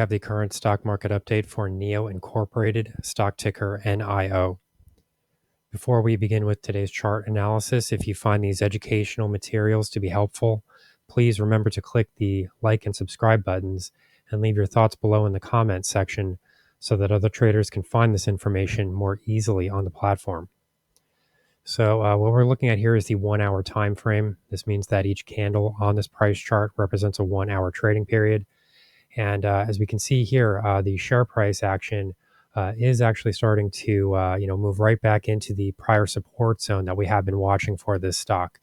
have the current stock market update for NIO Incorporated, stock ticker NIO. Before we begin with today's chart analysis, if you find these educational materials to be helpful, please remember to click the like and subscribe buttons and leave your thoughts below in the comments section so that other traders can find this information more easily on the platform. So what we're looking at here is the 1 hour time frame. This means that each candle on this price chart represents a 1 hour trading period. And as we can see here, the share price action is actually starting to move right back into the prior support zone that we have been watching for this stock.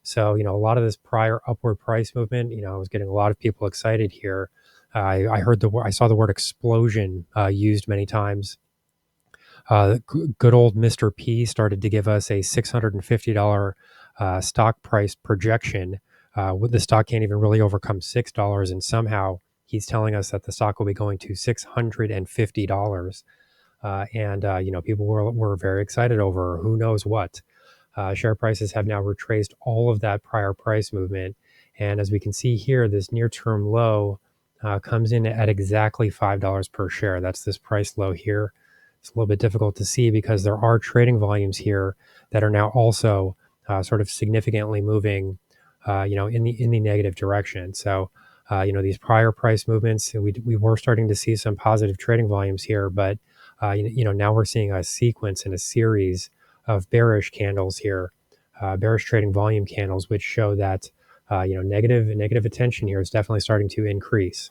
So a lot of this prior upward price movement, I was getting a lot of people excited here. I saw the word explosion used many times. Good old Mr. P started to give us a $650 stock price projection. The stock can't even really overcome $6, and somehow he's telling us that the stock will be going to $650. People were very excited over who knows what. Share prices have now retraced all of that prior price movement. And as we can see here, this near-term low comes in at exactly $5 per share. That's this price low here. It's a little bit difficult to see because there are trading volumes here that are now also sort of significantly moving, in the negative direction. So, these prior price movements, we were starting to see some positive trading volumes here, but now we're seeing a sequence and a series of bearish candles here, bearish trading volume candles, which show that negative attention here is definitely starting to increase.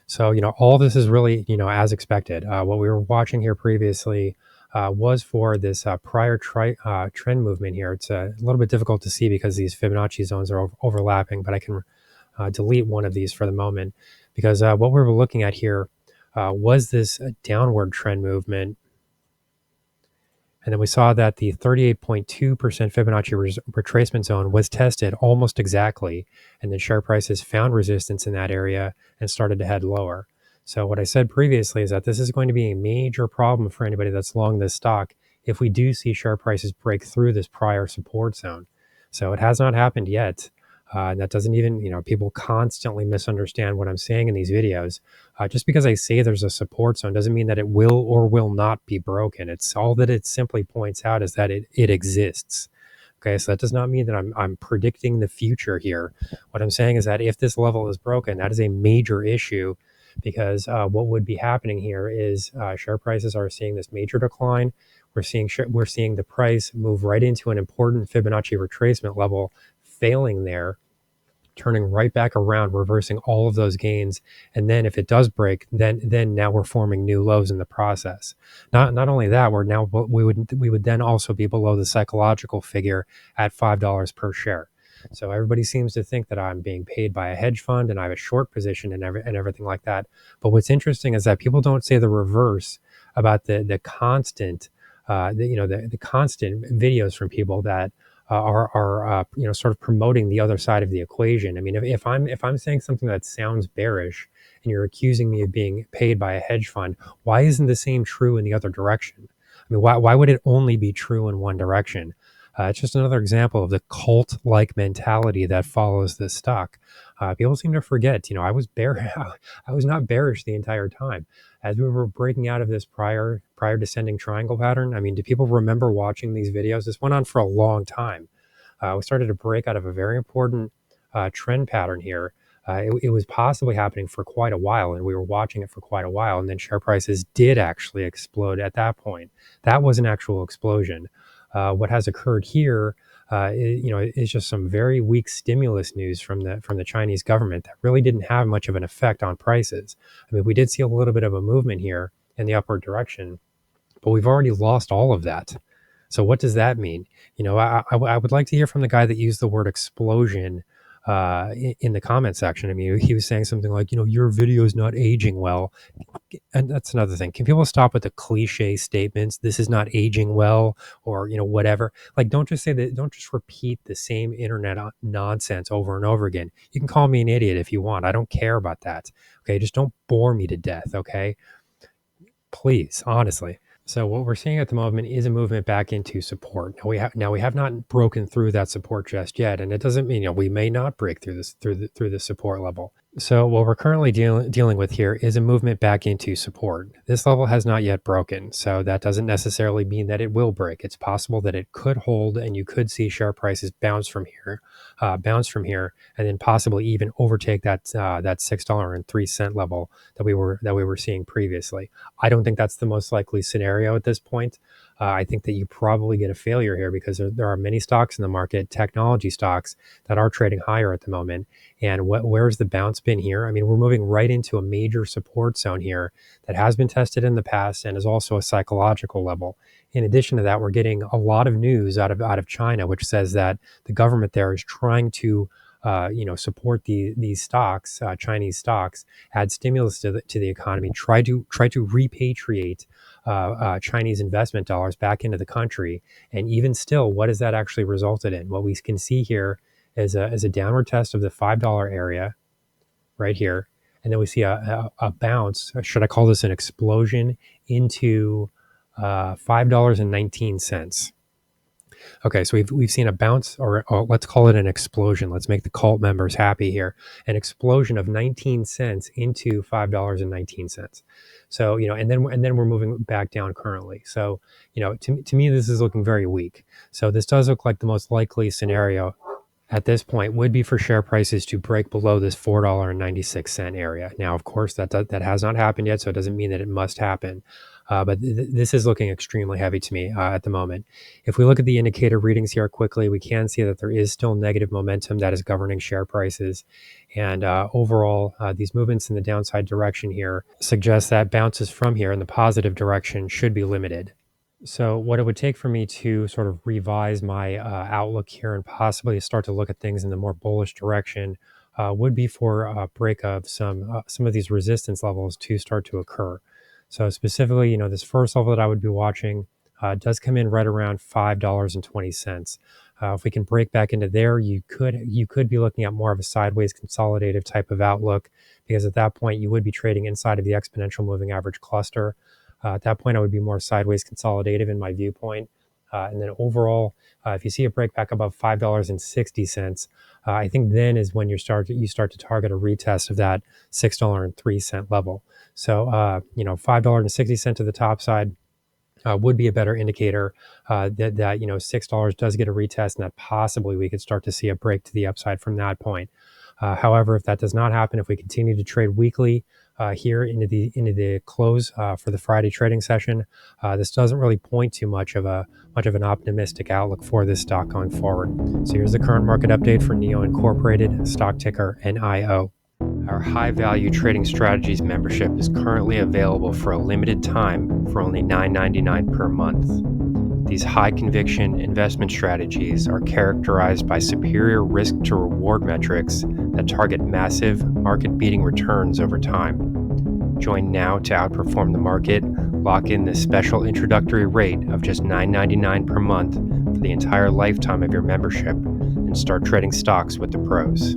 So, all this is really, as expected. What we were watching here previously was for this prior trend movement here. It's a little bit difficult to see because these Fibonacci zones are overlapping, but I can delete one of these for the moment because what we were looking at here was this downward trend movement. And then we saw that the 38.2% Fibonacci retracement zone was tested almost exactly. And then share prices found resistance in that area and started to head lower. So what I said previously is that this is going to be a major problem for anybody that's long this stock if we do see share prices break through this prior support zone. So it has not happened yet. And that doesn't even, people constantly misunderstand what I'm saying in these videos. Just because I say there's a support zone doesn't mean that it will or will not be broken. It's all that it simply points out is that it exists. Okay, so that does not mean that I'm predicting the future here. What I'm saying is that if this level is broken, that is a major issue because what would be happening here is share prices are seeing this major decline. We're seeing the price move right into an important Fibonacci retracement level, failing there, turning right back around, reversing all of those gains. And then if it does break, then now we're forming new lows in the process. Not only that, we would then also be below the psychological figure at $5 per share. So everybody seems to think that I'm being paid by a hedge fund and I have a short position and everything like that. But what's interesting is that people don't say the reverse about the constant the constant videos from people that are sort of promoting the other side of the equation. I mean, if I'm saying something that sounds bearish and you're accusing me of being paid by a hedge fund, why isn't the same true in the other direction? I mean, why would it only be true in one direction? It's just another example of the cult-like mentality that follows this stock. People seem to forget, I was I was not bearish the entire time. As we were breaking out of this prior descending triangle pattern, I mean, do people remember watching these videos? This went on for a long time. We started to break out of a very important trend pattern here. It was possibly happening for quite a while, and we were watching it for quite a while, and then share prices did actually explode at that point. That was an actual explosion. What has occurred here is just some very weak stimulus news from the Chinese government that really didn't have much of an effect on prices. I mean, we did see a little bit of a movement here in the upward direction, but we've already lost all of that. So what does that mean? I would like to hear from the guy that used the word explosion in the comment section. I mean, he was saying something like, your video is not aging well. And that's another thing. Can people stop with the cliche statements? This is not aging well, or, whatever. Like, don't just say that. Don't just repeat the same internet nonsense over and over again. You can call me an idiot if you want. I don't care about that. Okay. Just don't bore me to death. Okay. Please, honestly. So what we're seeing at the moment is a movement back into support. Now we have not broken through that support just yet, and it doesn't mean we may not break through this support level. So what we're currently dealing with here is a movement back into support. This level has not yet broken, so that doesn't necessarily mean that it will break. It's possible that it could hold, and you could see share prices bounce from here, and then possibly even overtake that $6.03 level that we were seeing previously. I don't think that's the most likely scenario at this point. I think that you probably get a failure here because there are many stocks in the market, technology stocks, that are trading higher at the moment. And where's the bounce been here? I mean, we're moving right into a major support zone here that has been tested in the past and is also a psychological level. In addition to that, we're getting a lot of news out of China, which says that the government there is trying to support these stocks, Chinese stocks, add stimulus to the economy, try to repatriate Chinese investment dollars back into the country. And even still, what has that actually resulted in? What we can see here is a downward test of the $5 area right here. And then we see a bounce. Should I call this an explosion into $5.19? Okay, so we've seen a bounce, or let's call it an explosion. Let's make the cult members happy here. An explosion of 19 cents into $5.19. So and then we're moving back down currently. So to me this is looking very weak. So this does look like the most likely scenario at this point would be for share prices to break below this $4.96 area. Now, of course, that has not happened yet, so it doesn't mean that it must happen. But this is looking extremely heavy to me at the moment. If we look at the indicator readings here quickly, we can see that there is still negative momentum that is governing share prices. And overall, these movements in the downside direction here suggest that bounces from here in the positive direction should be limited. So, what it would take for me to sort of revise my outlook here and possibly start to look at things in the more bullish direction would be for a break of some of these resistance levels to start to occur. So, specifically, this first level that I would be watching does come in right around $5.20. If we can break back into there, you could be looking at more of a sideways consolidative type of outlook, because at that point you would be trading inside of the exponential moving average cluster. At that point, I would be more sideways consolidative in my viewpoint. And then overall, if you see a break back above $5.60, I think then is when you start to target a retest of that $6.03 level. So $5.60 to the top side would be a better indicator that $6 does get a retest, and that possibly we could start to see a break to the upside from that point. However, if that does not happen, if we continue to trade weekly here into the close for the Friday trading session, this doesn't really point to much of an optimistic outlook for this stock going forward. So here's the current market update for NIO Incorporated, stock ticker NIO. Our high value trading strategies membership is currently available for a limited time for only $9.99 per month. These high conviction investment strategies are characterized by superior risk to reward metrics that target massive market beating returns over time. Join now to outperform the market, lock in this special introductory rate of just $9.99 per month for the entire lifetime of your membership, and start trading stocks with the pros.